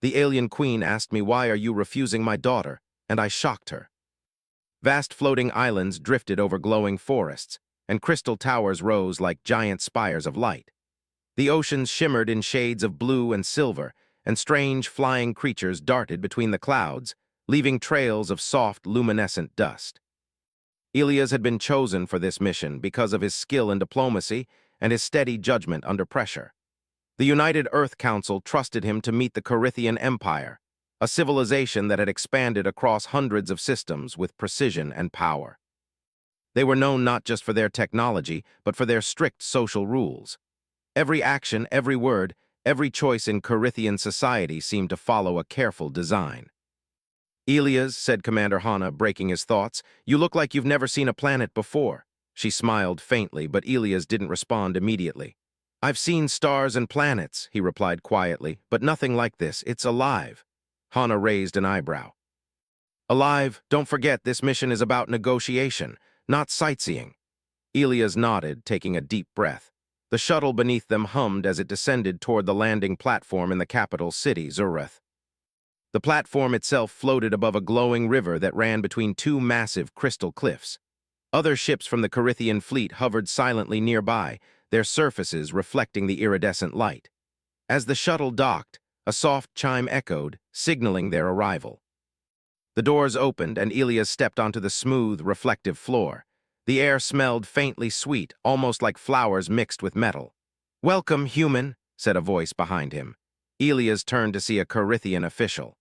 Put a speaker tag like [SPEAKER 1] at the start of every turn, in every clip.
[SPEAKER 1] The alien queen asked me, why are you refusing my daughter? And I shocked her. Vast floating islands drifted over glowing forests, and crystal towers rose like giant spires of light. The oceans shimmered in shades of blue and silver, and strange flying creatures darted between the clouds, leaving trails of soft, luminescent dust. Elias had been chosen for this mission because of his skill in diplomacy and his steady judgment under pressure. The United Earth Council trusted him to meet the Corythian Empire, a civilization that had expanded across hundreds of systems with precision and power. They were known not just for their technology, but for their strict social rules. Every action, every word, every choice in Corythian society seemed to follow a careful design. "Elias," said Commander Hanna, breaking his thoughts, "you look like you've never seen a planet before." She smiled faintly, but Elias didn't respond immediately. "I've seen stars and planets," he replied quietly, "but nothing like this. It's alive." Hanna raised an eyebrow. "Alive? Don't forget, this mission is about negotiation, not sightseeing." Elias nodded, taking a deep breath. The shuttle beneath them hummed as it descended toward the landing platform in the capital city, Zurith. The platform itself floated above a glowing river that ran between two massive crystal cliffs. Other ships from the Corythian fleet hovered silently nearby, their surfaces reflecting the iridescent light. As the shuttle docked, a soft chime echoed, signaling their arrival. The doors opened, and Elias stepped onto the smooth, reflective floor. The air smelled faintly sweet, almost like flowers mixed with metal. "Welcome, human," said a voice behind him. Elias turned to see a Corythian official.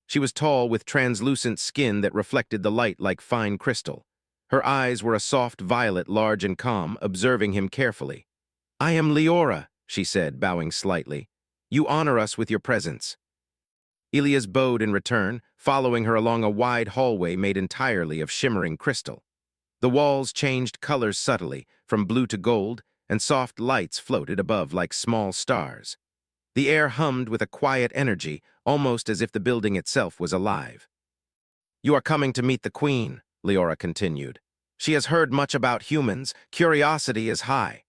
[SPEAKER 1] She was tall, with translucent skin that reflected the light like fine crystal. Her eyes were a soft violet, large and calm, observing him carefully. "I am Leora," she said, bowing slightly. "You honor us with your presence." Elias bowed in return, following her along a wide hallway made entirely of shimmering crystal. The walls changed colors subtly, from blue to gold, and soft lights floated above like small stars. The air hummed with a quiet energy, almost as if the building itself was alive. "You are coming to meet the Queen," Leora continued. "She has heard much about humans. Curiosity is high."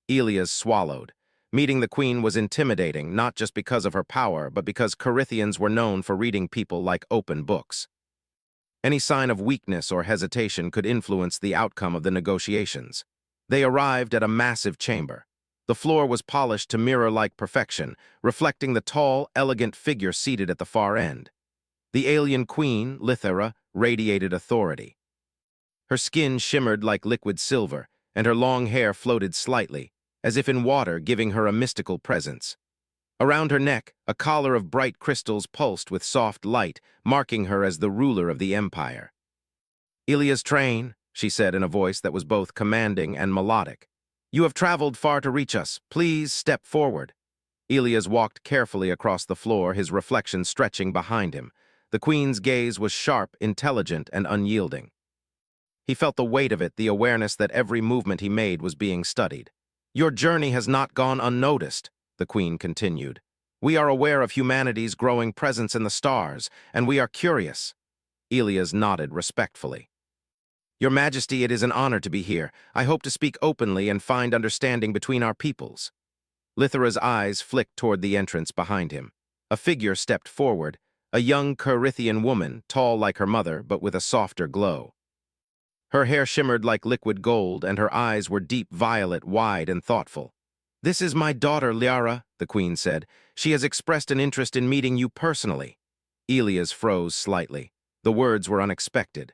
[SPEAKER 1] Elias swallowed. Meeting the Queen was intimidating, not just because of her power, but because Corythians were known for reading people like open books. Any sign of weakness or hesitation could influence the outcome of the negotiations. They arrived at a massive chamber. The floor was polished to mirror-like perfection, reflecting the tall, elegant figure seated at the far end. The alien queen, Lithera, radiated authority. Her skin shimmered like liquid silver, and her long hair floated slightly, as if in water, giving her a mystical presence. Around her neck, a collar of bright crystals pulsed with soft light, marking her as the ruler of the empire. "Elias Train," she said in a voice that was both commanding and melodic. "You have traveled far to reach us. Please step forward." Elias walked carefully across the floor, his reflection stretching behind him. The Queen's gaze was sharp, intelligent, and unyielding. He felt the weight of it, the awareness that every movement he made was being studied. "Your journey has not gone unnoticed," the Queen continued. "We are aware of humanity's growing presence in the stars, and we are curious." Elias nodded respectfully. "Your Majesty, it is an honor to be here. I hope to speak openly and find understanding between our peoples." Lithera's eyes flicked toward the entrance behind him. A figure stepped forward, a young Corythian woman, tall like her mother, but with a softer glow. Her hair shimmered like liquid gold, and her eyes were deep violet, wide and thoughtful. "This is my daughter, Liara," the Queen said. "She has expressed an interest in meeting you personally." Elias froze slightly. The words were unexpected.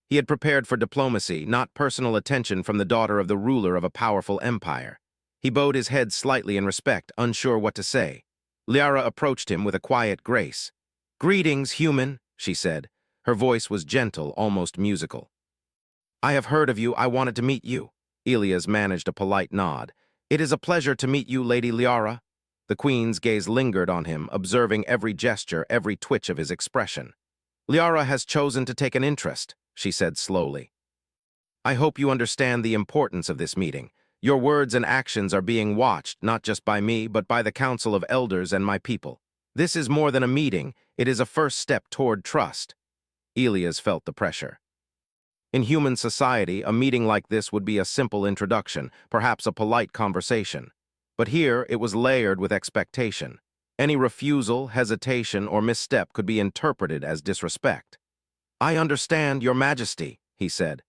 [SPEAKER 1] He had prepared for diplomacy, not personal attention from the daughter of the ruler of a powerful empire. He bowed his head slightly in respect, unsure what to say. Liara approached him with a quiet grace. "Greetings, human," she said. Her voice was gentle, almost musical. "I have heard of you. I wanted to meet you." Elias managed a polite nod. "It is a pleasure to meet you, Lady Liara." The Queen's gaze lingered on him, observing every gesture, every twitch of his expression. "Liara has chosen to take an interest," she said slowly. "I hope you understand the importance of this meeting. Your words and actions are being watched, not just by me, but by the Council of Elders and my people. This is more than a meeting. It is a first step toward trust." Elias felt the pressure. In human society, a meeting like this would be a simple introduction, perhaps a polite conversation. But here, it was layered with expectation. Any refusal, hesitation, or misstep could be interpreted as disrespect. "I understand, Your Majesty," he said.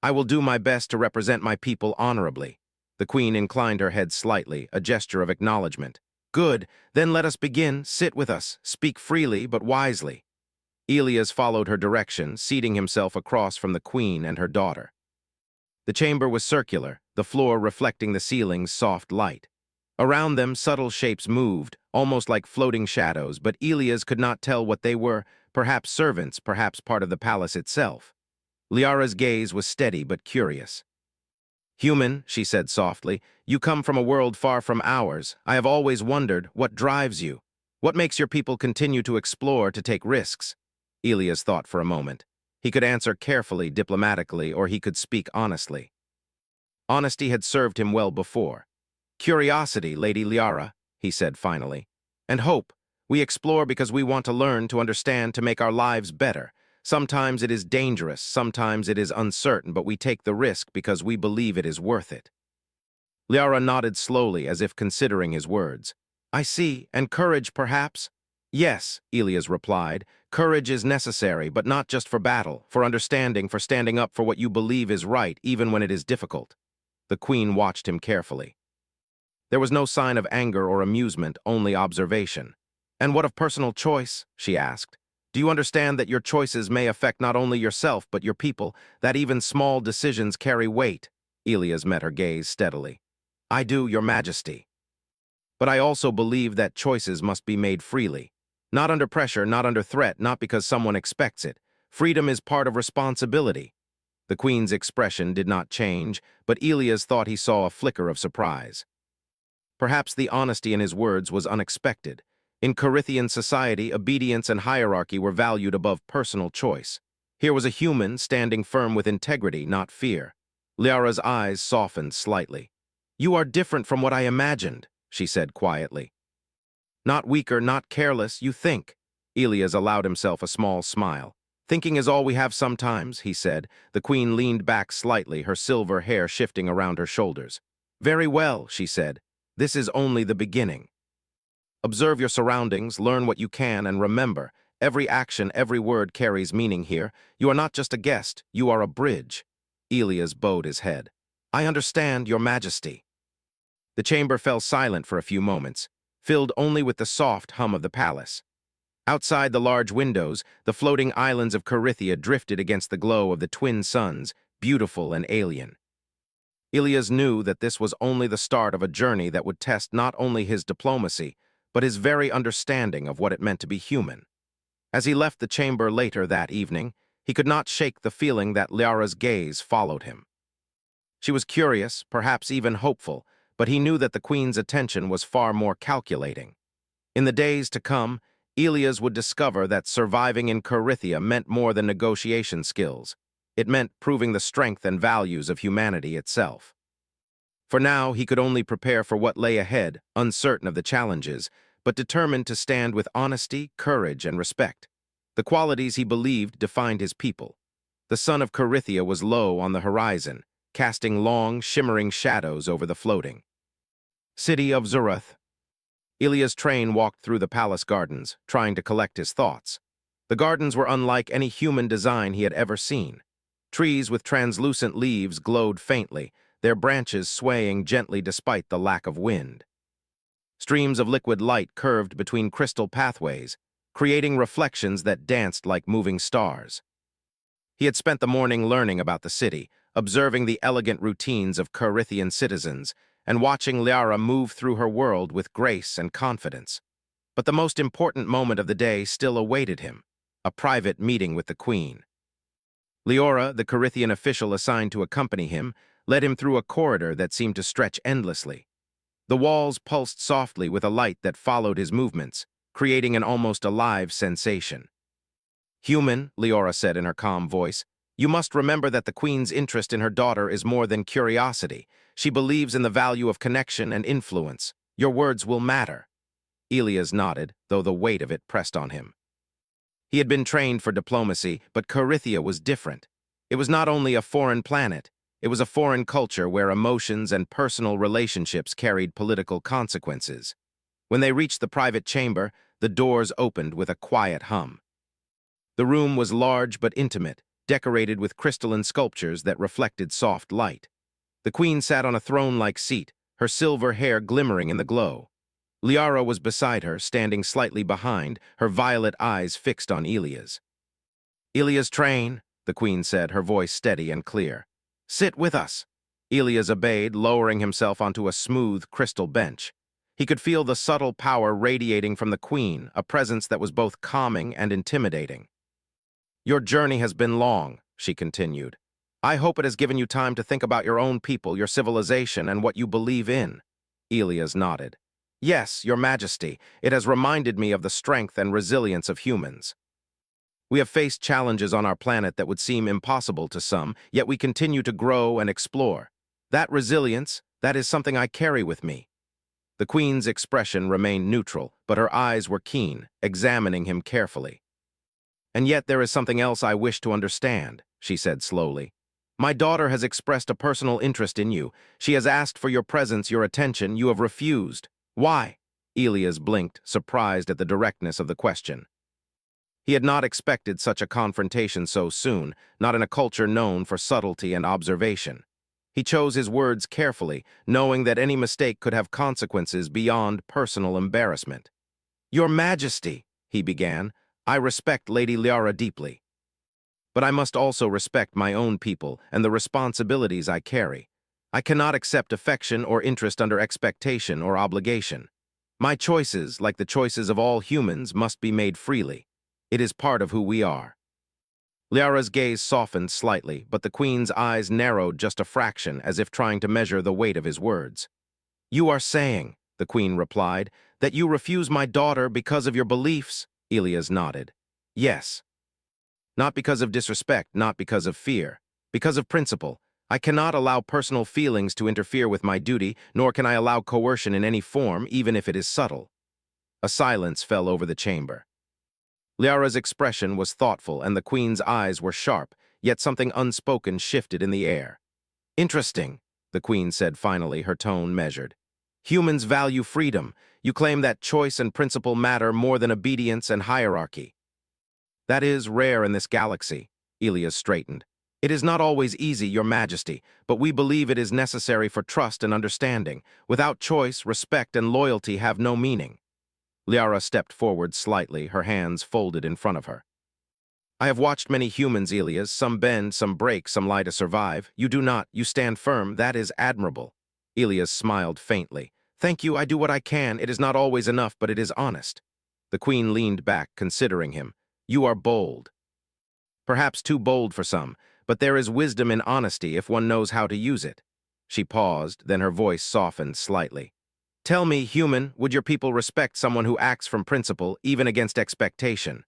[SPEAKER 1] "I will do my best to represent my people honorably." The queen inclined her head slightly, a gesture of acknowledgement. "Good, then let us begin. Sit with us. Speak freely, but wisely." Elias followed her direction, seating himself across from the queen and her daughter. The chamber was circular, the floor reflecting the ceiling's soft light. Around them, subtle shapes moved, almost like floating shadows, but Elias could not tell what they were, perhaps servants, perhaps part of the palace itself. Liara's gaze was steady but curious. "Human," she said softly, "you come from a world far from ours. I have always wondered, what drives you? What makes your people continue to explore, to take risks?" Elias thought for a moment. He could answer carefully, diplomatically, or he could speak honestly. Honesty had served him well before. "Curiosity, Lady Liara," he said finally. "And hope. We explore because we want to learn, to understand, to make our lives better. Sometimes it is dangerous, sometimes it is uncertain, but we take the risk because we believe it is worth it." Liara nodded slowly, as if considering his words. "I see, and courage, perhaps?" "Yes," Elias replied. "Courage is necessary, but not just for battle, for understanding, for standing up for what you believe is right, even when it is difficult." The queen watched him carefully. There was no sign of anger or amusement, only observation. "And what of personal choice?" she asked. "Do you understand that your choices may affect not only yourself but your people, that even small decisions carry weight?" Elias met her gaze steadily. "I do, Your Majesty. But I also believe that choices must be made freely. Not under pressure, not under threat, not because someone expects it. Freedom is part of responsibility." The queen's expression did not change, but Elias thought he saw a flicker of surprise. Perhaps the honesty in his words was unexpected. In Corithian society, obedience and hierarchy were valued above personal choice. Here was a human standing firm with integrity, not fear. Liara's eyes softened slightly. "You are different from what I imagined," she said quietly. "Not weaker, not careless, you think." Elias allowed himself a small smile. "Thinking is all we have sometimes," he said. The queen leaned back slightly, her silver hair shifting around her shoulders. "Very well," she said. "This is only the beginning. Observe your surroundings, learn what you can, and remember, every action, every word carries meaning here. You are not just a guest, you are a bridge." Elias bowed his head. "I understand, Your Majesty." The chamber fell silent for a few moments, filled only with the soft hum of the palace. Outside the large windows, the floating islands of Corythia drifted against the glow of the twin suns, beautiful and alien. Elias knew that this was only the start of a journey that would test not only his diplomacy, but his very understanding of what it meant to be human. As he left the chamber later that evening, he could not shake the feeling that Liara's gaze followed him. She was curious, perhaps even hopeful, but he knew that the queen's attention was far more calculating. In the days to come, Elias would discover that surviving in Corythia meant more than negotiation skills. It meant proving the strength and values of humanity itself. For now, he could only prepare for what lay ahead, uncertain of the challenges, but determined to stand with honesty, courage, and respect. The qualities he believed defined his people. The sun of Corythia was low on the horizon, casting long, shimmering shadows over the floating city of Zuruth. Ilia's train walked through the palace gardens, trying to collect his thoughts. The gardens were unlike any human design he had ever seen. Trees with translucent leaves glowed faintly, their branches swaying gently despite the lack of wind. Streams of liquid light curved between crystal pathways, creating reflections that danced like moving stars. He had spent the morning learning about the city, observing the elegant routines of Corythian citizens, and watching Liara move through her world with grace and confidence. But the most important moment of the day still awaited him, a private meeting with the queen. Liora, the Corythian official assigned to accompany him, led him through a corridor that seemed to stretch endlessly. The walls pulsed softly with a light that followed his movements, creating an almost alive sensation. "Human," Liora said in her calm voice, "you must remember that the queen's interest in her daughter is more than curiosity. She believes in the value of connection and influence. Your words will matter." Elias nodded, though the weight of it pressed on him. He had been trained for diplomacy, but Corythia was different. It was not only a foreign planet, it was a foreign culture where emotions and personal relationships carried political consequences. When they reached the private chamber, the doors opened with a quiet hum. The room was large but intimate, decorated with crystalline sculptures that reflected soft light. The queen sat on a throne-like seat, her silver hair glimmering in the glow. Liara was beside her, standing slightly behind, her violet eyes fixed on Ilia's. "Ilia's train," the queen said, her voice steady and clear. "Sit with us." Ilias obeyed, lowering himself onto a smooth crystal bench. He could feel the subtle power radiating from the queen, a presence that was both calming and intimidating. "Your journey has been long," she continued. "I hope it has given you time to think about your own people, your civilization, and what you believe in." Ilias nodded. "Yes, Your Majesty, it has reminded me of the strength and resilience of humans. We have faced challenges on our planet that would seem impossible to some, yet we continue to grow and explore. That resilience, that is something I carry with me." The queen's expression remained neutral, but her eyes were keen, examining him carefully. "And yet there is something else I wish to understand," she said slowly. "My daughter has expressed a personal interest in you. She has asked for your presence, your attention. You have refused. Why?" Ilias blinked, surprised at the directness of the question. He had not expected such a confrontation so soon, not in a culture known for subtlety and observation. He chose his words carefully, knowing that any mistake could have consequences beyond personal embarrassment. "Your Majesty," he began, "I respect Lady Liara deeply. But I must also respect my own people and the responsibilities I carry. I cannot accept affection or interest under expectation or obligation. My choices, like the choices of all humans, must be made freely. It is part of who we are." Liara's gaze softened slightly, but the queen's eyes narrowed just a fraction, as if trying to measure the weight of his words. "You are saying," the queen replied, "that you refuse my daughter because of your beliefs?" Ilias nodded. "Yes. Not because of disrespect, not because of fear. Because of principle. I cannot allow personal feelings to interfere with my duty, nor can I allow coercion in any form, even if it is subtle." A silence fell over the chamber. Liara's expression was thoughtful, and the queen's eyes were sharp, yet something unspoken shifted in the air. "Interesting," the queen said finally, her tone measured. "Humans value freedom. You claim that choice and principle matter more than obedience and hierarchy." "That is rare in this galaxy," Ilias straightened. "It is not always easy, Your Majesty, but we believe it is necessary for trust and understanding. Without choice, respect and loyalty have no meaning." Liara stepped forward slightly, her hands folded in front of her. "I have watched many humans, Ilias. Some bend, some break, some lie to survive. You do not. You stand firm. That is admirable." Ilias smiled faintly. "Thank you. I do what I can. It is not always enough, but it is honest." The queen leaned back, considering him. "You are bold. Perhaps too bold for some, but there is wisdom in honesty if one knows how to use it." She paused, then her voice softened slightly. "Tell me, human, would your people respect someone who acts from principle, even against expectation?"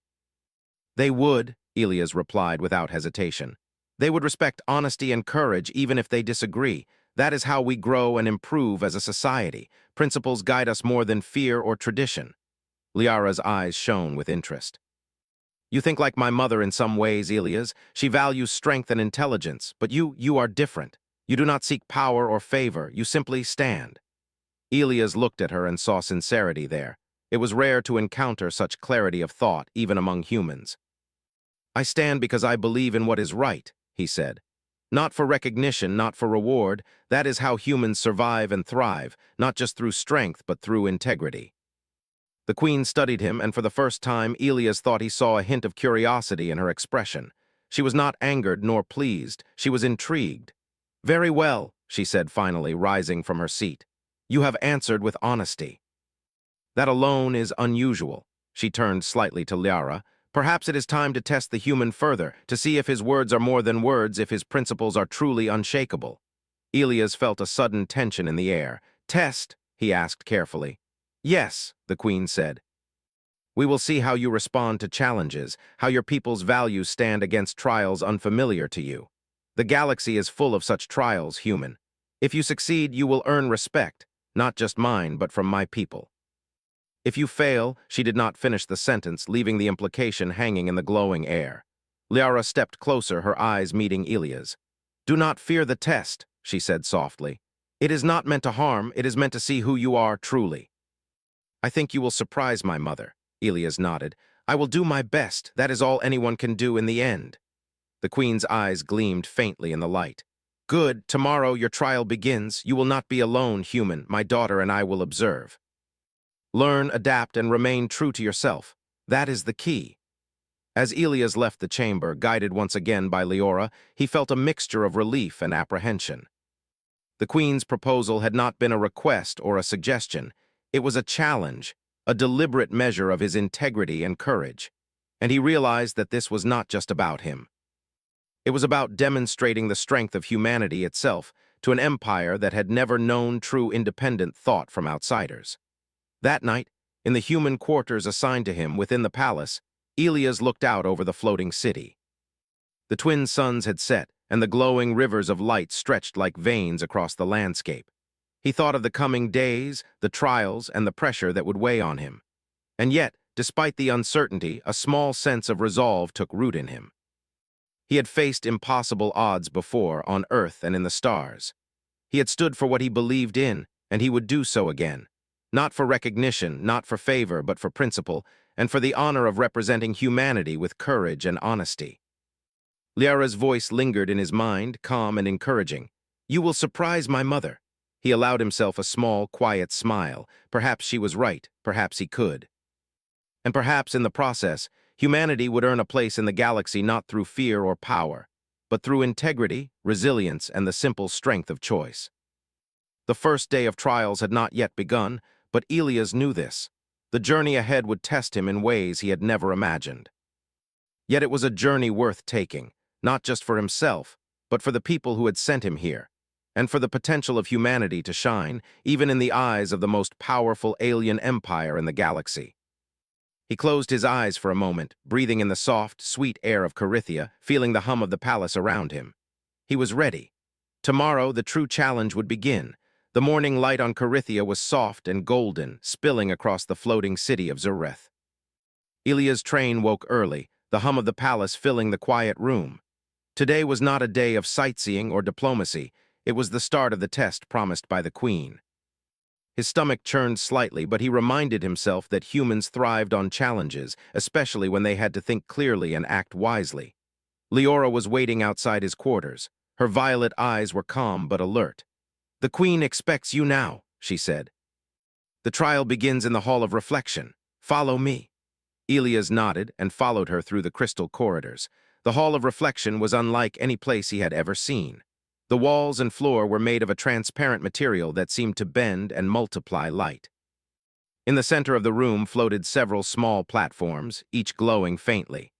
[SPEAKER 1] "They would," Ilias replied without hesitation. "They would respect honesty and courage even if they disagree. That is how we grow and improve as a society. Principles guide us more than fear or tradition." Liara's eyes shone with interest. "You think like my mother in some ways, Ilias. She values strength and intelligence, but you are different. You do not seek power or favor, you simply stand." Ilias looked at her and saw sincerity there. It was rare to encounter such clarity of thought, even among humans. "I stand because I believe in what is right," he said. "Not for recognition, not for reward. That is how humans survive and thrive, not just through strength, but through integrity." The queen studied him, and for the first time, Ilias thought he saw a hint of curiosity in her expression. She was not angered nor pleased. She was intrigued. "Very well," she said finally, rising from her seat. "You have answered with honesty. That alone is unusual." She turned slightly to Liara. "Perhaps it is time to test the human further, to see if his words are more than words, if his principles are truly unshakable." Ilias felt a sudden tension in the air. "Test?" he asked carefully. "Yes," the queen said. "We will see how you respond to challenges, how your people's values stand against trials unfamiliar to you. The galaxy is full of such trials, human. If you succeed, you will earn respect, not just mine, but from my people. If you fail," she did not finish the sentence, leaving the implication hanging in the glowing air. Liara stepped closer, her eyes meeting Ilia's. "Do not fear the test," she said softly. "It is not meant to harm, it is meant to see who you are truly." I think you will surprise my mother. Elias nodded. I will do my best. That is all anyone can do in the end. The queen's eyes gleamed faintly in the light. Good, tomorrow your trial begins. You will not be alone, human. My daughter and I will observe. Learn, adapt, and remain true to yourself. That is the key. As Elias left the chamber, guided once again by Leora, he felt a mixture of relief and apprehension. The queen's proposal had not been a request or a suggestion. It was a challenge, a deliberate measure of his integrity and courage. And he realized that this was not just about him. It was about demonstrating the strength of humanity itself to an empire that had never known true independent thought from outsiders. That night, in the human quarters assigned to him within the palace, Elias looked out over the floating city. The twin suns had set, and the glowing rivers of light stretched like veins across the landscape. He thought of the coming days, the trials, and the pressure that would weigh on him. And yet, despite the uncertainty, a small sense of resolve took root in him. He had faced impossible odds before, on Earth and in the stars. He had stood for what he believed in, and he would do so again. Not for recognition, not for favor, but for principle, and for the honor of representing humanity with courage and honesty. Liara's voice lingered in his mind, calm and encouraging. You will surprise my mother. He allowed himself a small, quiet smile. Perhaps she was right, perhaps he could. And perhaps in the process, humanity would earn a place in the galaxy not through fear or power, but through integrity, resilience, and the simple strength of choice. The first day of trials had not yet begun, but Elias knew this. The journey ahead would test him in ways he had never imagined. Yet it was a journey worth taking, not just for himself, but for the people who had sent him here, and for the potential of humanity to shine, even in the eyes of the most powerful alien empire in the galaxy. He closed his eyes for a moment, breathing in the soft, sweet air of Corythia, feeling the hum of the palace around him. He was ready. Tomorrow, the true challenge would begin. The morning light on Corythia was soft and golden, spilling across the floating city of Zureth. Elia's train woke early, the hum of the palace filling the quiet room. Today was not a day of sightseeing or diplomacy. It was the start of the test promised by the queen. His stomach churned slightly, but he reminded himself that humans thrived on challenges, especially when they had to think clearly and act wisely. Leora was waiting outside his quarters. Her violet eyes were calm but alert. The queen expects you now, she said. The trial begins in the Hall of Reflection. Follow me. Elias nodded and followed her through the crystal corridors. The Hall of Reflection was unlike any place he had ever seen. The walls and floor were made of a transparent material that seemed to bend and multiply light. In the center of the room floated several small platforms, each glowing faintly.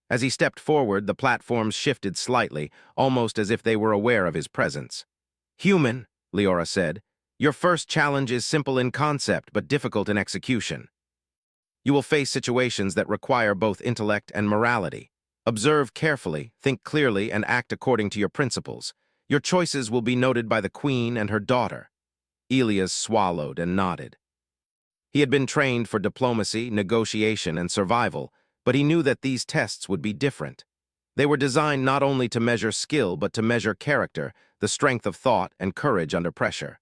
[SPEAKER 1] As he stepped forward, the platforms shifted slightly, almost as if they were aware of his presence. Human, Leora said, your first challenge is simple in concept but difficult in execution. You will face situations that require both intellect and morality. Observe carefully, think clearly, and act according to your principles. Your choices will be noted by the queen and her daughter. Elias swallowed and nodded. He had been trained for diplomacy, negotiation, and survival, but he knew that these tests would be different. They were designed not only to measure skill, but to measure character, the strength of thought, and courage under pressure.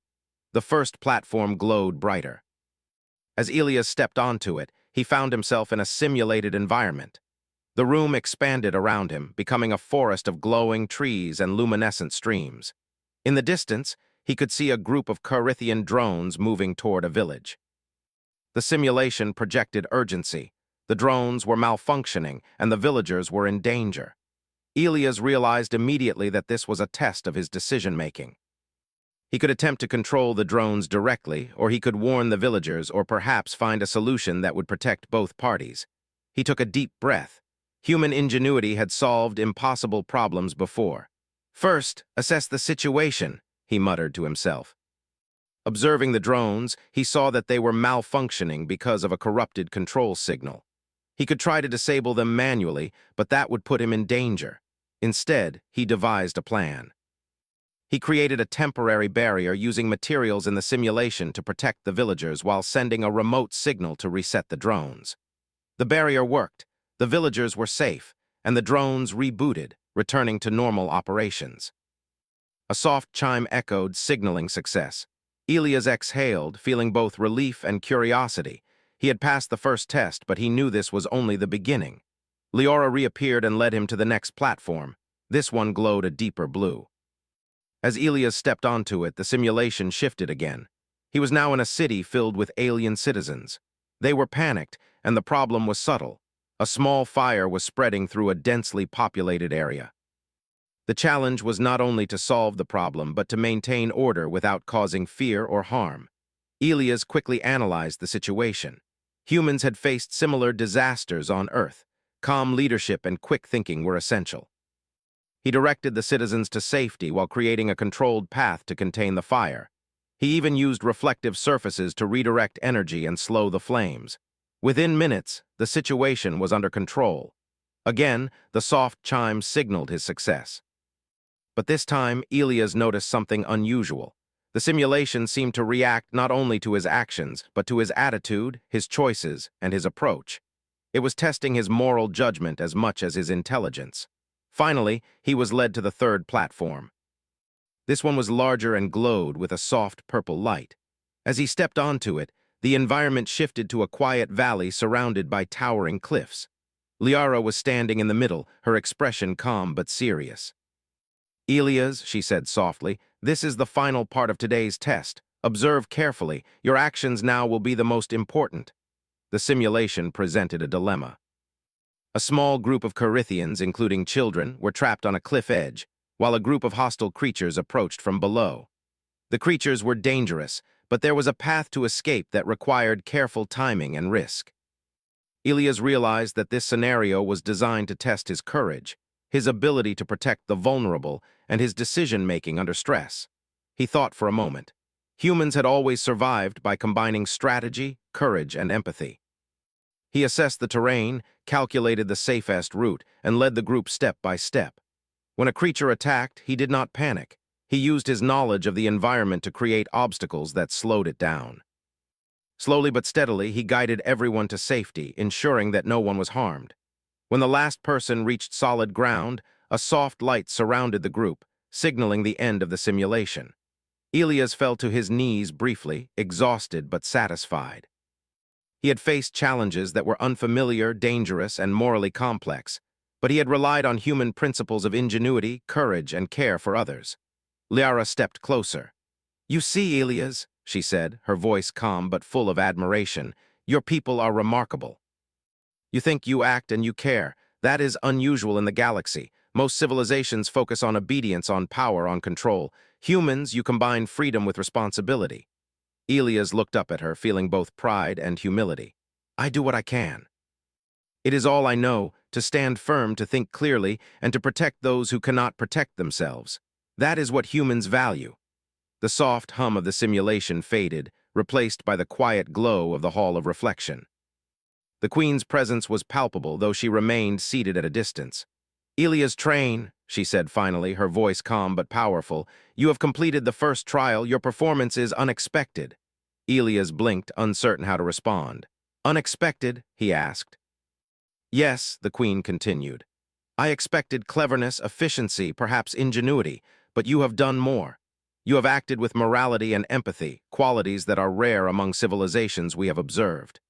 [SPEAKER 1] The first platform glowed brighter. As Elias stepped onto it, he found himself in a simulated environment. The room expanded around him, becoming a forest of glowing trees and luminescent streams. In the distance, he could see a group of Corythian drones moving toward a village. The simulation projected urgency. The drones were malfunctioning, and the villagers were in danger. Elias realized immediately that this was a test of his decision-making. He could attempt to control the drones directly, or he could warn the villagers, or perhaps find a solution that would protect both parties. He took a deep breath. Human ingenuity had solved impossible problems before. First, assess the situation, he muttered to himself. Observing the drones, he saw that they were malfunctioning because of a corrupted control signal. He could try to disable them manually, but that would put him in danger. Instead, he devised a plan. He created a temporary barrier using materials in the simulation to protect the villagers while sending a remote signal to reset the drones. The barrier worked. The villagers were safe, and the drones rebooted, returning to normal operations. A soft chime echoed, signaling success. Elias exhaled, feeling both relief and curiosity. He had passed the first test, but he knew this was only the beginning. Liara reappeared and led him to the next platform. This one glowed a deeper blue. As Elias stepped onto it, the simulation shifted again. He was now in a city filled with alien citizens. They were panicked, and the problem was subtle. A small fire was spreading through a densely populated area. The challenge was not only to solve the problem, but to maintain order without causing fear or harm. Elias quickly analyzed the situation. Humans had faced similar disasters on Earth. Calm leadership and quick thinking were essential. He directed the citizens to safety while creating a controlled path to contain the fire. He even used reflective surfaces to redirect energy and slow the flames. Within minutes, the situation was under control. Again, the soft chimes signaled his success. But this time, Elias noticed something unusual. The simulation seemed to react not only to his actions, but to his attitude, his choices, and his approach. It was testing his moral judgment as much as his intelligence. Finally, he was led to the third platform. This one was larger and glowed with a soft purple light. As he stepped onto it, the environment shifted to a quiet valley surrounded by towering cliffs. Liara was standing in the middle, her expression calm but serious. "Elias," she said softly, "this is the final part of today's test. Observe carefully. Your actions now will be the most important." The simulation presented a dilemma. A small group of Carithians, including children, were trapped on a cliff edge, while a group of hostile creatures approached from below. The creatures were dangerous, but there was a path to escape that required careful timing and risk. Elias realized that this scenario was designed to test his courage, his ability to protect the vulnerable, and his decision-making under stress. He thought for a moment. Humans had always survived by combining strategy, courage, and empathy. He assessed the terrain, calculated the safest route, and led the group step by step. When a creature attacked, he did not panic. He used his knowledge of the environment to create obstacles that slowed it down. Slowly but steadily, he guided everyone to safety, ensuring that no one was harmed. When the last person reached solid ground, a soft light surrounded the group, signaling the end of the simulation. Elias fell to his knees briefly, exhausted but satisfied. He had faced challenges that were unfamiliar, dangerous, and morally complex, but he had relied on human principles of ingenuity, courage, and care for others. Liara stepped closer. "You see, Elias," she said, her voice calm but full of admiration, "your people are remarkable. You think, you act, and you care. That is unusual in the galaxy. Most civilizations focus on obedience, on power, on control. Humans, you combine freedom with responsibility." Elias looked up at her, feeling both pride and humility. "I do what I can. It is all I know, to stand firm, to think clearly, and to protect those who cannot protect themselves. That is what humans value." The soft hum of the simulation faded, replaced by the quiet glow of the Hall of Reflection. The Queen's presence was palpable, though she remained seated at a distance. "Elias Train," she said finally, her voice calm but powerful, "you have completed the first trial. Your performance is unexpected." Elias blinked, uncertain how to respond. "Unexpected?" he asked. "Yes," the Queen continued. "I expected cleverness, efficiency, perhaps ingenuity, but you have done more. You have acted with morality and empathy, qualities that are rare among civilizations we have observed.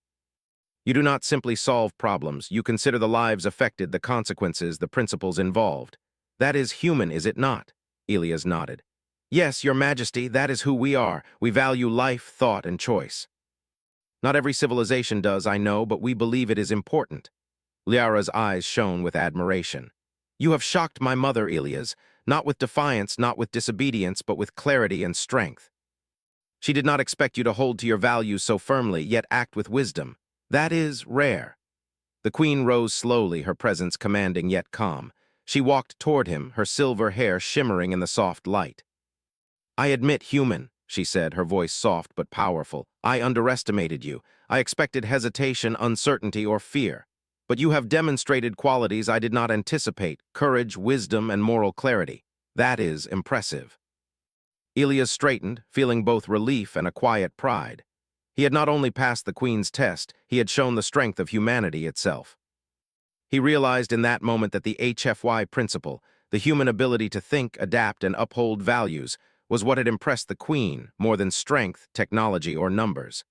[SPEAKER 1] You do not simply solve problems, you consider the lives affected, the consequences, the principles involved. That is human, is it not?" Elias nodded. "Yes, Your Majesty, that is who we are. We value life, thought, and choice. Not every civilization does, I know, but we believe it is important." Liara's eyes shone with admiration. "You have shocked my mother, Elias, not with defiance, not with disobedience, but with clarity and strength. She did not expect you to hold to your values so firmly, yet act with wisdom. That is rare." The Queen rose slowly, her presence commanding yet calm. She walked toward him, her silver hair shimmering in the soft light. "I admit, human," she said, her voice soft but powerful. "I underestimated you. I expected hesitation, uncertainty, or fear. But you have demonstrated qualities I did not anticipate: courage, wisdom, and moral clarity. That is impressive." Elias straightened, feeling both relief and a quiet pride. He had not only passed the Queen's test, he had shown the strength of humanity itself. He realized in that moment that the HFY principle, the human ability to think, adapt, and uphold values, was what had impressed the Queen more than strength, technology, or numbers.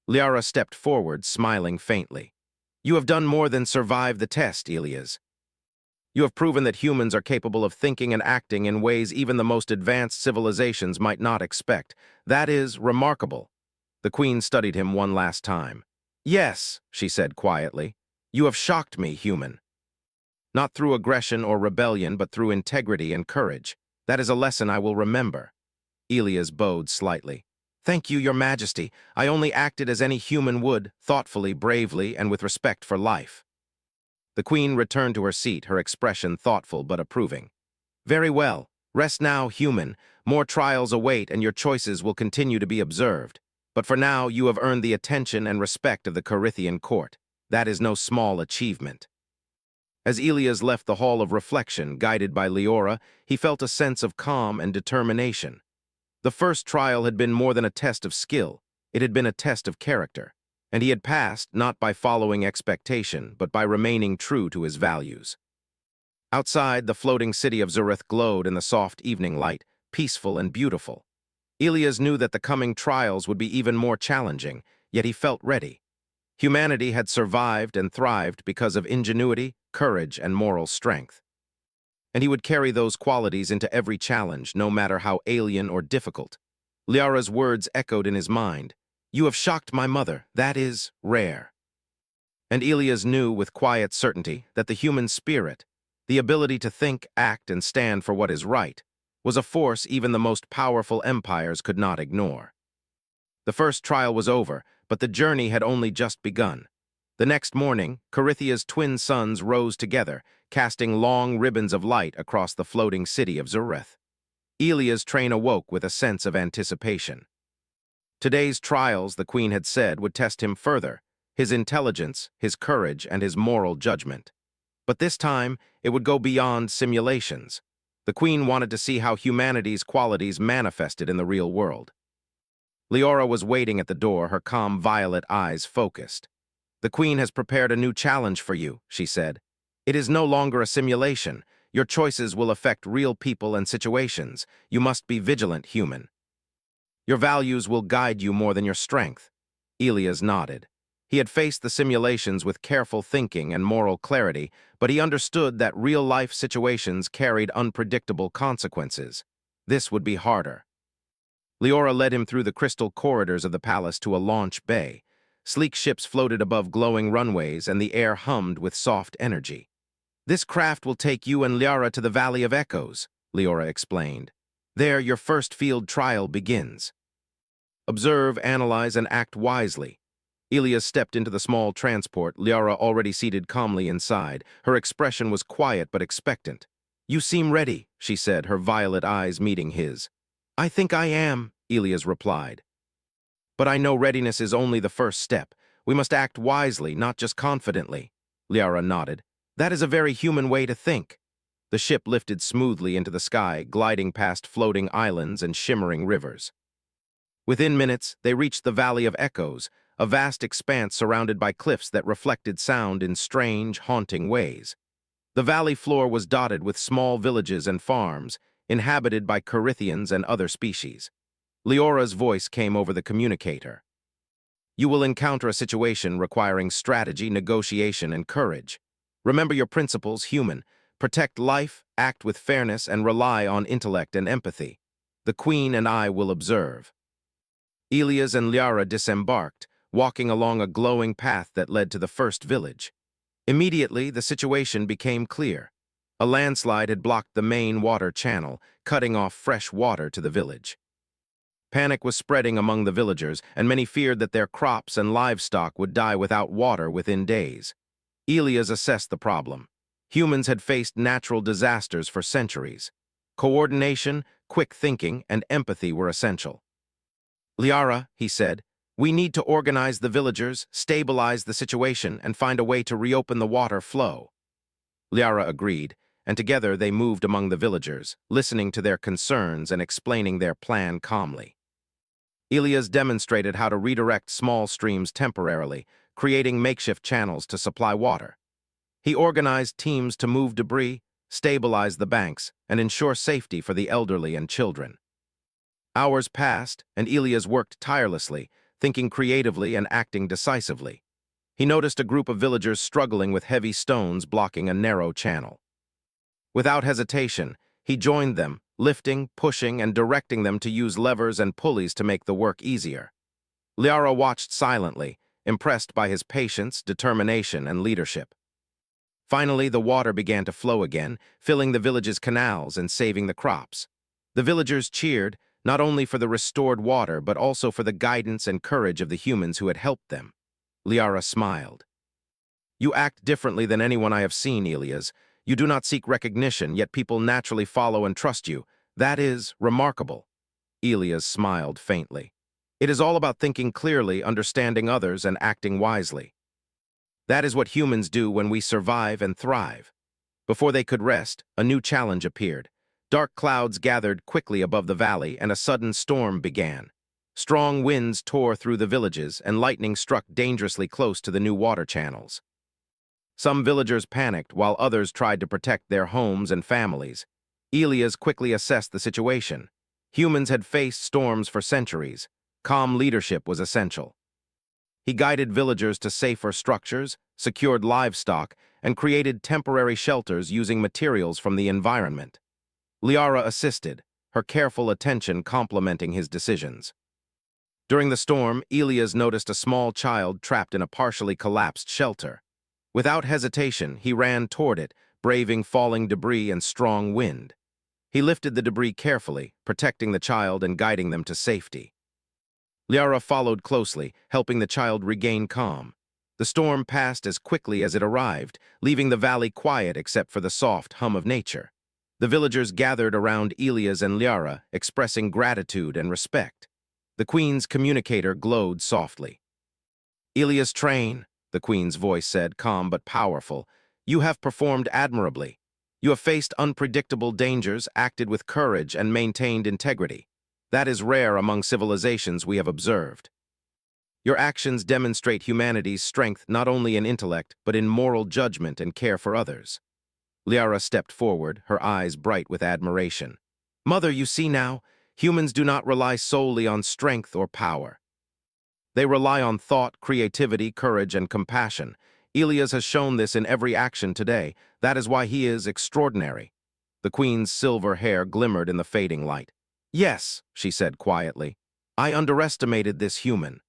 [SPEAKER 1] Liara stepped forward, smiling faintly. You have done more than survive the test, Elias. You have proven that humans are capable of thinking and acting in ways even the most advanced civilizations might not expect. That is remarkable. The Queen studied him one last time. Yes, she said quietly. You have shocked me, human. Not through aggression or rebellion, but through integrity and courage. That is a lesson I will remember. Elias bowed slightly. Thank you, Your Majesty. I only acted as any human would, thoughtfully, bravely, and with respect for life. The Queen returned to her seat, her expression thoughtful but approving. Very well. Rest now, human. More trials await, and your choices will continue to be observed. But for now, you have earned the attention and respect of the Corythian court. That is no small achievement. As Elias left the hall of reflection, guided by Leora, he felt a sense of calm and determination. The first trial had been more than a test of skill. It had been a test of character. And he had passed not by following expectation, but by remaining true to his values. Outside, the floating city of Zurith glowed in the soft evening light, peaceful and beautiful. Elias knew that the coming trials would be even more challenging, yet he felt ready. Humanity had survived and thrived because of ingenuity, courage, and moral strength. And he would carry those qualities into every challenge, no matter how alien or difficult. Liara's words echoed in his mind. You have shocked my mother. That is rare. And Elias knew with quiet certainty that the human spirit, the ability to think, act, and stand for what is right, was a force even the most powerful empires could not ignore. The first trial was over, but the journey had only just begun. The next morning, Corythia's twin suns rose together, casting long ribbons of light across the floating city of Zurith. Elia's train awoke with a sense of anticipation. Today's trials, the Queen had said, would test him further, his intelligence, his courage, and his moral judgment. But this time, it would go beyond simulations. The Queen wanted to see how humanity's qualities manifested in the real world. Leora was waiting at the door, her calm violet eyes focused. The Queen has prepared a new challenge for you, she said. It is no longer a simulation. Your choices will affect real people and situations. You must be vigilant, human. Your values will guide you more than your strength. Elias nodded. He had faced the simulations with careful thinking and moral clarity, but he understood that real-life situations carried unpredictable consequences. This would be harder. Leora led him through the crystal corridors of the palace to a launch bay. Sleek ships floated above glowing runways, and the air hummed with soft energy. This craft will take you and Liara to the Valley of Echoes, Leora explained. There, your first field trial begins. Observe, analyze, and act wisely. Elias stepped into the small transport, Liara already seated calmly inside. Her expression was quiet but expectant. You seem ready, she said, her violet eyes meeting his. I think I am, Elias replied. But I know readiness is only the first step. We must act wisely, not just confidently. Liara nodded. That is a very human way to think. The ship lifted smoothly into the sky, gliding past floating islands and shimmering rivers. Within minutes, they reached the Valley of Echoes, a vast expanse surrounded by cliffs that reflected sound in strange, haunting ways. The valley floor was dotted with small villages and farms, inhabited by Corythians and other species. Leora's voice came over the communicator. You will encounter a situation requiring strategy, negotiation, and courage. Remember your principles, human. Protect life, act with fairness, and rely on intellect and empathy. The Queen and I will observe. Elias and Liara disembarked, walking along a glowing path that led to the first village. Immediately, the situation became clear. A landslide had blocked the main water channel, cutting off fresh water to the village. Panic was spreading among the villagers, and many feared that their crops and livestock would die without water within days. Elias assessed the problem. Humans had faced natural disasters for centuries. Coordination, quick thinking, and empathy were essential. Liara, he said, we need to organize the villagers, stabilize the situation, and find a way to reopen the water flow. Liara agreed, and together they moved among the villagers, listening to their concerns and explaining their plan calmly. Elias demonstrated how to redirect small streams temporarily, creating makeshift channels to supply water. He organized teams to move debris, stabilize the banks, and ensure safety for the elderly and children. Hours passed, and Elias worked tirelessly, thinking creatively and acting decisively. He noticed a group of villagers struggling with heavy stones blocking a narrow channel. Without hesitation, he joined them, lifting, pushing, and directing them to use levers and pulleys to make the work easier. Liara watched silently, impressed by his patience, determination, and leadership. Finally, the water began to flow again, filling the village's canals and saving the crops. The villagers cheered, not only for the restored water, but also for the guidance and courage of the humans who had helped them. Liara smiled. "You act differently than anyone I have seen, Elias. You do not seek recognition, yet people naturally follow and trust you. That is remarkable." Elias smiled faintly. "It is all about thinking clearly, understanding others, and acting wisely. That is what humans do when we survive and thrive." Before they could rest, a new challenge appeared. Dark clouds gathered quickly above the valley, and a sudden storm began. Strong winds tore through the villages, and lightning struck dangerously close to the new water channels. Some villagers panicked, while others tried to protect their homes and families. Elias quickly assessed the situation. Humans had faced storms for centuries. Calm leadership was essential. He guided villagers to safer structures, secured livestock, and created temporary shelters using materials from the environment. Liara assisted, her careful attention complementing his decisions. During the storm, Elias noticed a small child trapped in a partially collapsed shelter. Without hesitation, he ran toward it, braving falling debris and strong wind. He lifted the debris carefully, protecting the child and guiding them to safety. Liara followed closely, helping the child regain calm. The storm passed as quickly as it arrived, leaving the valley quiet except for the soft hum of nature. The villagers gathered around Elias and Liara, expressing gratitude and respect. The queen's communicator glowed softly. "Elias, train," the queen's voice said, calm but powerful. "You have performed admirably. You have faced unpredictable dangers, acted with courage, and maintained integrity. That is rare among civilizations we have observed. Your actions demonstrate humanity's strength not only in intellect, but in moral judgment and care for others." Liara stepped forward, her eyes bright with admiration. "Mother, you see now, humans do not rely solely on strength or power. They rely on thought, creativity, courage, and compassion. Elias has shown this in every action today. That is why he is extraordinary." The queen's silver hair glimmered in the fading light. "Yes," she said quietly, "I underestimated this human.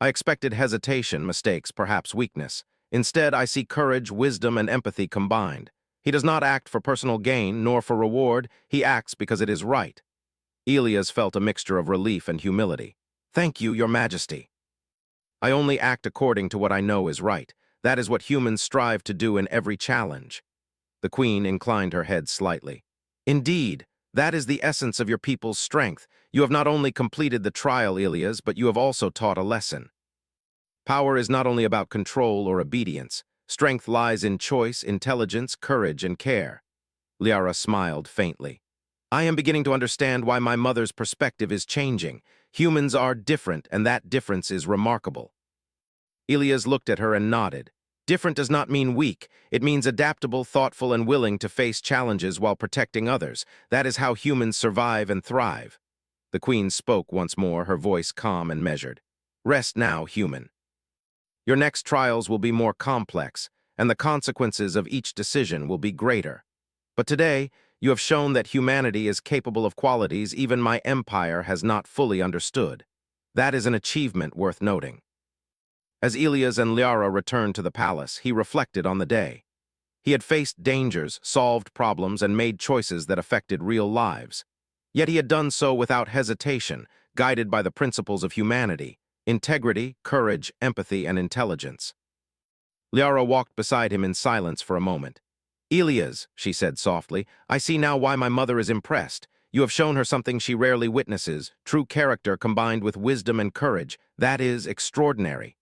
[SPEAKER 1] I expected hesitation, mistakes, perhaps weakness. Instead, I see courage, wisdom, and empathy combined. He does not act for personal gain, nor for reward. He acts because it is right." Elias felt a mixture of relief and humility. "Thank you, Your Majesty. I only act according to what I know is right. That is what humans strive to do in every challenge." The queen inclined her head slightly. "Indeed, that is the essence of your people's strength. You have not only completed the trial, Elias, but you have also taught a lesson. Power is not only about control or obedience. Strength lies in choice, intelligence, courage, and care." Liara smiled faintly. "I am beginning to understand why my mother's perspective is changing. Humans are different, and that difference is remarkable." Elias looked at her and nodded. "Different does not mean weak. It means adaptable, thoughtful, and willing to face challenges while protecting others. That is how humans survive and thrive." The queen spoke once more, her voice calm and measured. "Rest now, human. Your next trials will be more complex, and the consequences of each decision will be greater. But today, you have shown that humanity is capable of qualities even my empire has not fully understood. That is an achievement worth noting." As Elias and Liara returned to the palace, he reflected on the day. He had faced dangers, solved problems, and made choices that affected real lives. Yet he had done so without hesitation, guided by the principles of humanity: integrity, courage, empathy, and intelligence. Liara walked beside him in silence for a moment. "Elias," she said softly, "I see now why my mother is impressed. You have shown her something she rarely witnesses, true character combined with wisdom and courage. That is extraordinary."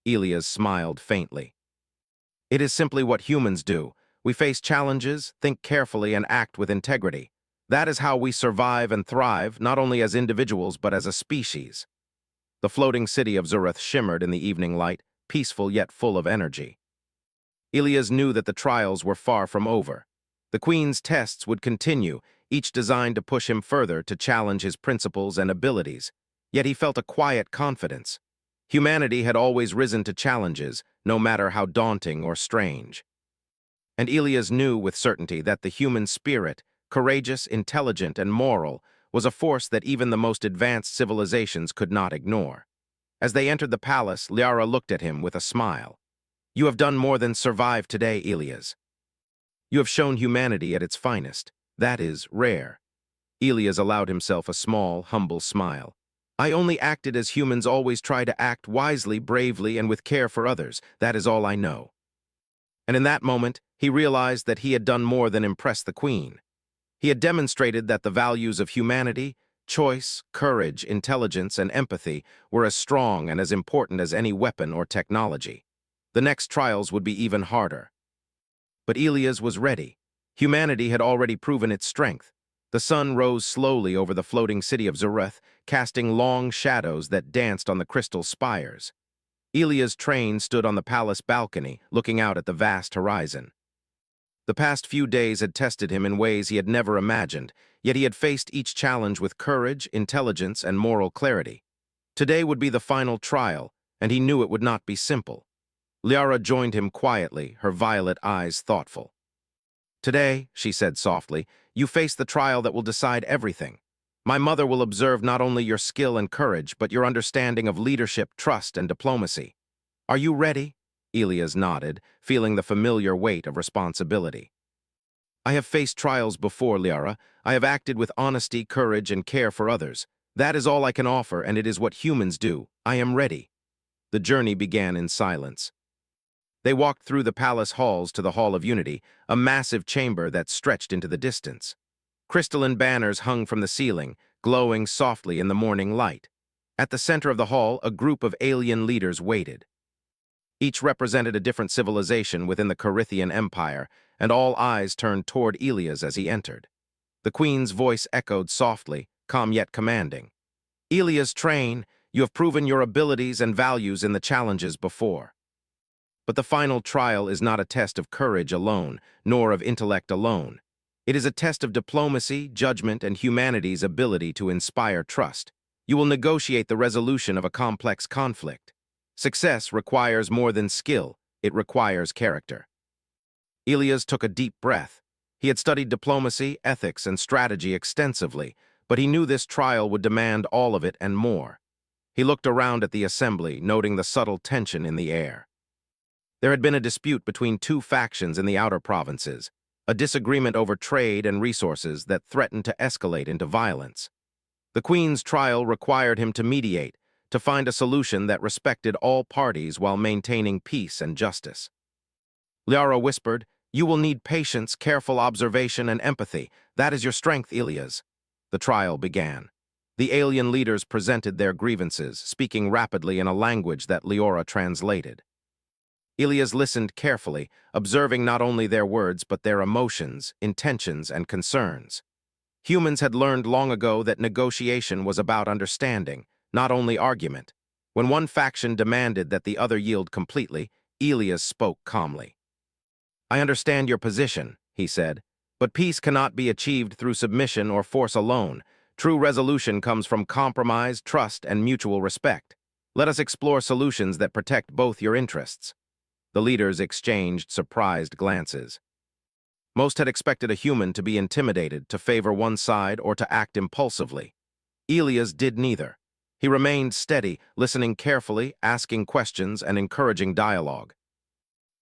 [SPEAKER 1] Elias smiled faintly. "It is simply what humans do. We face challenges, think carefully, and act with integrity. That is how we survive and thrive, not only as individuals but as a species." The floating city of Zurith shimmered in the evening light, peaceful yet full of energy. Elias knew that the trials were far from over. The queen's tests would continue, each designed to push him further, to challenge his principles and abilities. Yet he felt a quiet confidence. Humanity had always risen to challenges, no matter how daunting or strange. And Elias knew with certainty that the human spirit, courageous, intelligent, and moral, was a force that even the most advanced civilizations could not ignore. As they entered the palace, Liara looked at him with a smile. "You have done more than survive today, Elias. You have shown humanity at its finest. That is rare." Elias allowed himself a small, humble smile. "I only acted as humans always try to act, wisely, bravely, and with care for others. That is all I know." And in that moment, he realized that he had done more than impress the queen. He had demonstrated that the values of humanity, choice, courage, intelligence, and empathy were as strong and as important as any weapon or technology. The next trials would be even harder. But Elias was ready. Humanity had already proven its strength. The sun rose slowly over the floating city of Zareth, casting long shadows that danced on the crystal spires. Elias' train stood on the palace balcony, looking out at the vast horizon. The past few days had tested him in ways he had never imagined, yet he had faced each challenge with courage, intelligence, and moral clarity. Today would be the final trial, and he knew it would not be simple. Liara joined him quietly, her violet eyes thoughtful. "Today," she said softly, "you face the trial that will decide everything. My mother will observe not only your skill and courage, but your understanding of leadership, trust, and diplomacy. Are you ready?" Elias nodded, feeling the familiar weight of responsibility. "I have faced trials before, Liara. I have acted with honesty, courage, and care for others. That is all I can offer, and it is what humans do. I am ready." The journey began in silence. They walked through the palace halls to the Hall of Unity, a massive chamber that stretched into the distance. Crystalline banners hung from the ceiling, glowing softly in the morning light. At the center of the hall, a group of alien leaders waited. Each represented a different civilization within the Corithian Empire, and all eyes turned toward Elias as he entered. The queen's voice echoed softly, calm yet commanding. "Elias, train. You have proven your abilities and values in the challenges before. But the final trial is not a test of courage alone, nor of intellect alone. It is a test of diplomacy, judgment, and humanity's ability to inspire trust. You will negotiate the resolution of a complex conflict. Success requires more than skill, it requires character." Elias took a deep breath. He had studied diplomacy, ethics, and strategy extensively, but he knew this trial would demand all of it and more. He looked around at the assembly, noting the subtle tension in the air. There had been a dispute between two factions in the outer provinces, a disagreement over trade and resources that threatened to escalate into violence. The queen's trial required him to mediate, to find a solution that respected all parties while maintaining peace and justice. Liara whispered, "You will need patience, careful observation, and empathy. That is your strength, Elias." The trial began. The alien leaders presented their grievances, speaking rapidly in a language that Liara translated. Elias listened carefully, observing not only their words but their emotions, intentions, and concerns. Humans had learned long ago that negotiation was about understanding, not only argument. When one faction demanded that the other yield completely, Elias spoke calmly. "I understand your position," he said, "but peace cannot be achieved through submission or force alone. True resolution comes from compromise, trust, and mutual respect. Let us explore solutions that protect both your interests." The leaders exchanged surprised glances. Most had expected a human to be intimidated, to favor one side, or to act impulsively. Elias did neither. He remained steady, listening carefully, asking questions, and encouraging dialogue.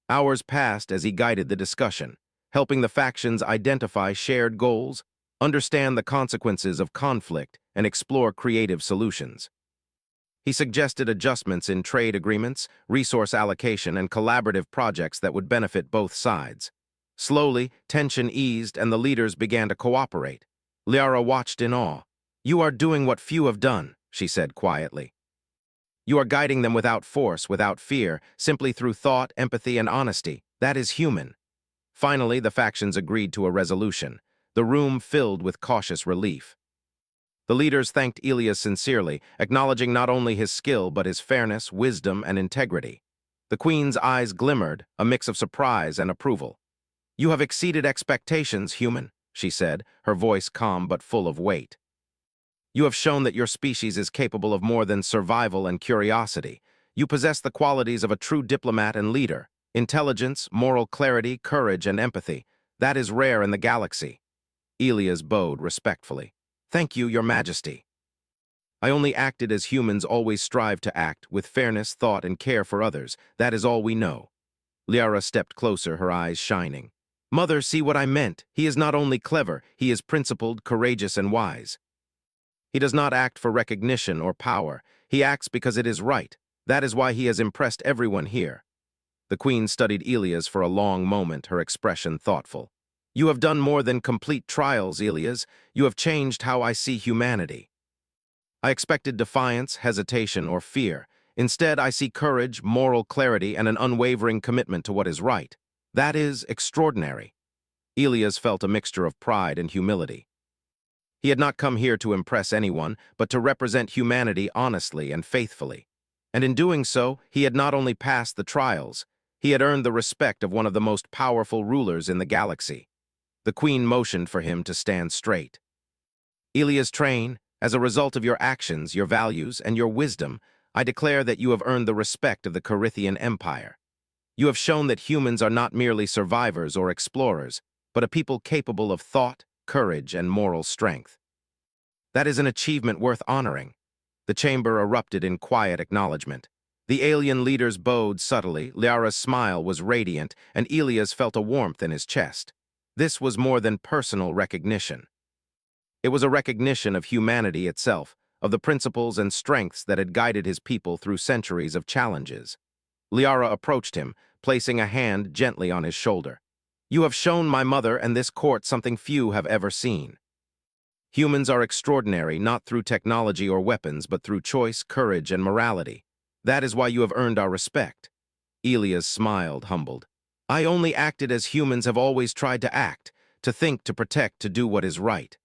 [SPEAKER 1] Hours passed as he guided the discussion, helping the factions identify shared goals, understand the consequences of conflict, and explore creative solutions. He suggested adjustments in trade agreements, resource allocation, and collaborative projects that would benefit both sides. Slowly, tension eased and the leaders began to cooperate. Liara watched in awe. "You are doing what few have done," she said quietly. "You are guiding them without force, without fear, simply through thought, empathy, and honesty. That is human." Finally, the factions agreed to a resolution. The room filled with cautious relief. The leaders thanked Elias sincerely, acknowledging not only his skill but his fairness, wisdom, and integrity. The queen's eyes glimmered, a mix of surprise and approval. "You have exceeded expectations, human," she said, her voice calm but full of weight. You have shown that your species is capable of more than survival and curiosity. You possess the qualities of a true diplomat and leader: intelligence, moral clarity, courage, and empathy. That is rare in the galaxy. Elias bowed respectfully. Thank you, Your Majesty. I only acted as humans always strive to act, with fairness, thought, and care for others. That is all we know. Liara stepped closer, her eyes shining. Mother, see what I meant. He is not only clever, he is principled, courageous, and wise. He does not act for recognition or power. He acts because it is right. That is why he has impressed everyone here. The queen studied Elias for a long moment, her expression thoughtful. You have done more than complete trials, Elias. You have changed how I see humanity. I expected defiance, hesitation, or fear. Instead, I see courage, moral clarity, and an unwavering commitment to what is right. That is extraordinary. Elias felt a mixture of pride and humility. He had not come here to impress anyone, but to represent humanity honestly and faithfully. And in doing so, he had not only passed the trials, he had earned the respect of one of the most powerful rulers in the galaxy. The queen motioned for him to stand straight. Elias Train, as a result of your actions, your values, and your wisdom, I declare that you have earned the respect of the Carithian Empire. You have shown that humans are not merely survivors or explorers, but a people capable of thought, courage, and moral strength. That is an achievement worth honoring. The chamber erupted in quiet acknowledgement. The alien leaders bowed subtly, Liara's smile was radiant, and Elias felt a warmth in his chest. This was more than personal recognition. It was a recognition of humanity itself, of the principles and strengths that had guided his people through centuries of challenges. Liara approached him, placing a hand gently on his shoulder. You have shown my mother and this court something few have ever seen. Humans are extraordinary not through technology or weapons, but through choice, courage, and morality. That is why you have earned our respect. Elias smiled, humbled. I only acted as humans have always tried to act, to think, to protect, to do what is right.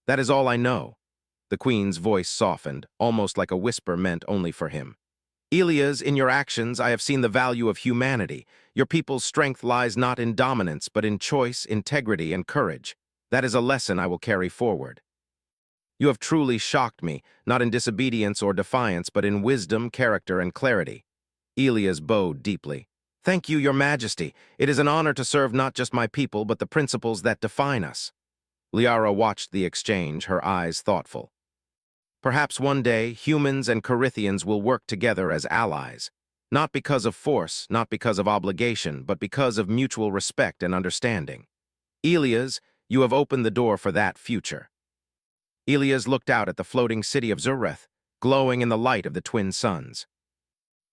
[SPEAKER 1] That is all I know. The queen's voice softened, almost like a whisper meant only for him. Elias, in your actions, I have seen the value of humanity. Your people's strength lies not in dominance, but in choice, integrity, and courage. That is a lesson I will carry forward. You have truly shocked me, not in disobedience or defiance, but in wisdom, character, and clarity. Elias bowed deeply. Thank you, Your Majesty. It is an honor to serve not just my people, but the principles that define us. Liara watched the exchange, her eyes thoughtful. Perhaps one day, humans and Carithians will work together as allies. Not because of force, not because of obligation, but because of mutual respect and understanding. Elias, you have opened the door for that future. Elias looked out at the floating city of Zureth, glowing in the light of the twin suns.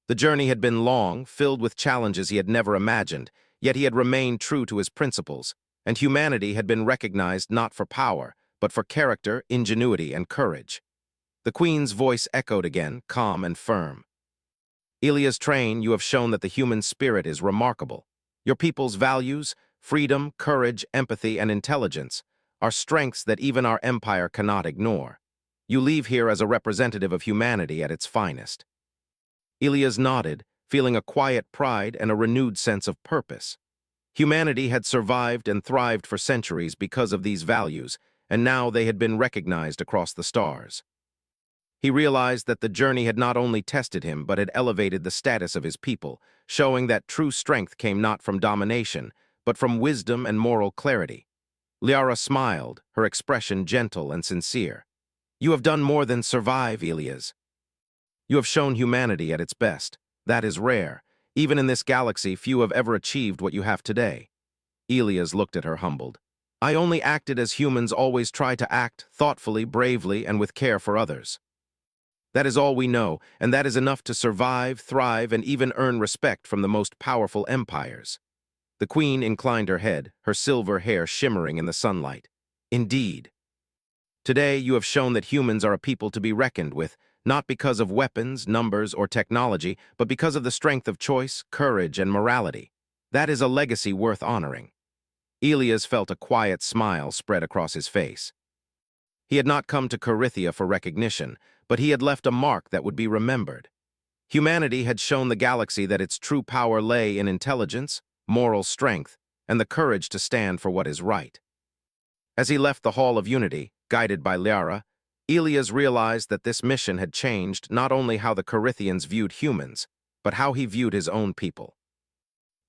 [SPEAKER 1] The journey had been long, filled with challenges he had never imagined, yet he had remained true to his principles, and humanity had been recognized not for power, but for character, ingenuity, and courage. The queen's voice echoed again, calm and firm. Elias Train, you have shown that the human spirit is remarkable. Your people's values, freedom, courage, empathy, and intelligence, are strengths that even our empire cannot ignore. You leave here as a representative of humanity at its finest. Elias nodded, feeling a quiet pride and a renewed sense of purpose. Humanity had survived and thrived for centuries because of these values, and now they had been recognized across the stars. He realized that the journey had not only tested him, but had elevated the status of his people, showing that true strength came not from domination, but from wisdom and moral clarity. Liara smiled, her expression gentle and sincere. You have done more than survive, Elias. You have shown humanity at its best. That is rare. Even in this galaxy, few have ever achieved what you have today. Elias looked at her humbled. I only acted as humans always try to act, thoughtfully, bravely, and with care for others. That is all we know, and that is enough to survive, thrive, and even earn respect from the most powerful empires. The queen inclined her head, her silver hair shimmering in the sunlight. Indeed. Today you have shown that humans are a people to be reckoned with, not because of weapons, numbers, or technology, but because of the strength of choice, courage, and morality. That is a legacy worth honoring. Elias felt a quiet smile spread across his face. He had not come to Carithia for recognition, but he had left a mark that would be remembered. Humanity had shown the galaxy that its true power lay in intelligence, moral strength, and the courage to stand for what is right. As he left the Hall of Unity, guided by Liara, Elias realized that this mission had changed not only how the Carithians viewed humans, but how he viewed his own people.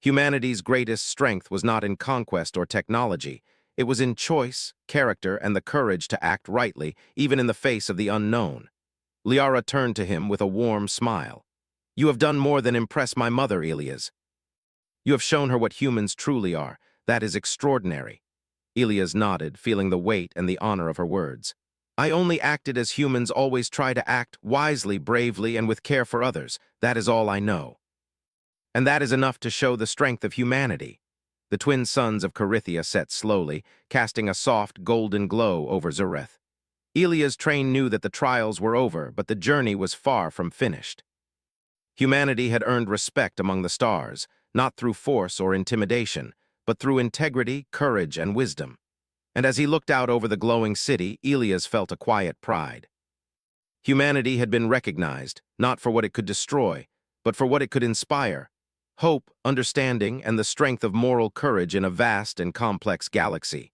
[SPEAKER 1] Humanity's greatest strength was not in conquest or technology. It was in choice, character, and the courage to act rightly, even in the face of the unknown. Liara turned to him with a warm smile. "You have done more than impress my mother, Elias. You have shown her what humans truly are. That is extraordinary." Elias nodded, feeling the weight and the honor of her words. "I only acted as humans always try to act, wisely, bravely, and with care for others. That is all I know. And that is enough to show the strength of humanity." The twin suns of Carithia set slowly, casting a soft, golden glow over Zureth. Elia's train knew that the trials were over, but the journey was far from finished. Humanity had earned respect among the stars, not through force or intimidation, but through integrity, courage, and wisdom. And as he looked out over the glowing city, Elias felt a quiet pride. Humanity had been recognized, not for what it could destroy, but for what it could inspire: hope, understanding, and the strength of moral courage in a vast and complex galaxy.